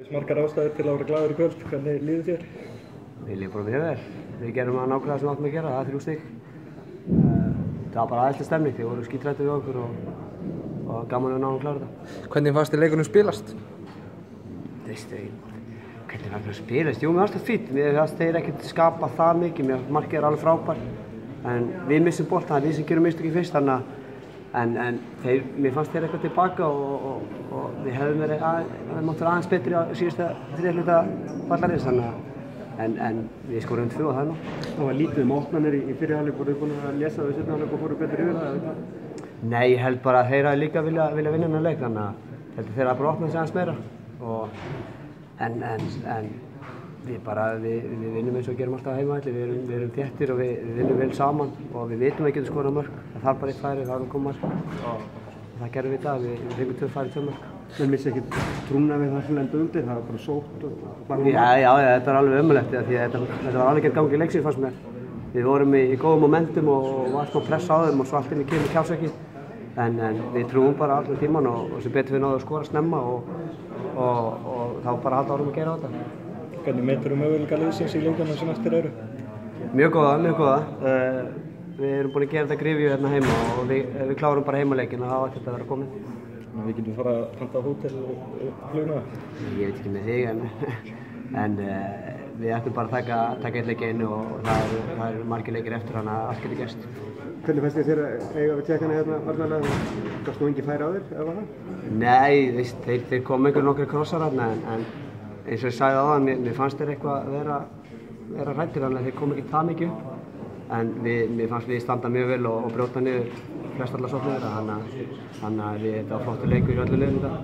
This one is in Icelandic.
Margar ástæður til að vera glaður í kvöld, hvernig líður þér? Mér líður bara mjög vel. Við gerum það nákvæmlega sem við áttum að gera, það 3 stig. Það var bara aðeinslega stemning, þeir voru skítrættir við okkur og gaman að ná að klára þetta. Hvernig fannst þér leikurinn spilast? Hvernig fannst þér spilast? Jú, mér fannst það fínt. Mér fannst þeir ekkert skapa það mikið, mér fannst markið alveg frábær. En við missum boltann, það er við sem gerum mistök í fyrst, mér fannst þeir eitthvað tilbaka og við hefðum verið aðeins betri á síðustu 3 hluta vallarins, en við skorum 2 og það er nú. Það var lítið opnanir í fyrri hálfleik, voru þið búin að lesa við seinni hálfleik og fóru betur yfir það? Nei, ég held bara að þeir hafi líka vilja vinna þennan leik, þannig að þeir hafa bara opnað sig aðeins meira. En við vinnum eins og gerum alltaf heimavelli, við erum þéttir og við vinnum vel saman og við vitum að við getum skorað mörk. Það þarf bara 1 færi, það er að koma mark og það gerum við í dag, við fengum 2 færi, 2 mörk. Menn missi ekkert trúna við það sem lenda undir, það var bara sótt og bara Já, þetta er alveg ömurlegt því að þetta var alveg ekki gangi í leiksins fannst mér. Við vorum í góðum momentum og var smá press á þeim og svo allt inn í kemur Kjásæki. En við trúum bara allan tíman og sem betur við náðum að skora snemma og þá bara halda árum að gera þetta. Hvernig metur möguleika liðsins í leikjunum sem eftir eru? Mjög góða. Við erum búin að gera þetta grifju hérna heima og við klárum bara heimaleikinn og það á ekkert að vera komið. Við getum fara að panta á hótel og flugna? Ég veit ekki með þig en við ættum bara að taka 1 leik inn og það eru margir leikir eftir þannig að allt getur gerst. Hvernig fannst þér að eiga við Tékkana hérna varnarlega? Gafst nú engin færi á þér, eða var það? Nei, þeir kom nokkrir krossar þarna en eins og ég sagði áðan, mér fannst þeir eitthvað vera hræddir þannig að þeir kom ekki það mikið upp. En mér fannst við standa mjög vel og brjóta niður flest allar sóknir þeirra, þannig að þetta var flottur leikur í öllu liðum í dag.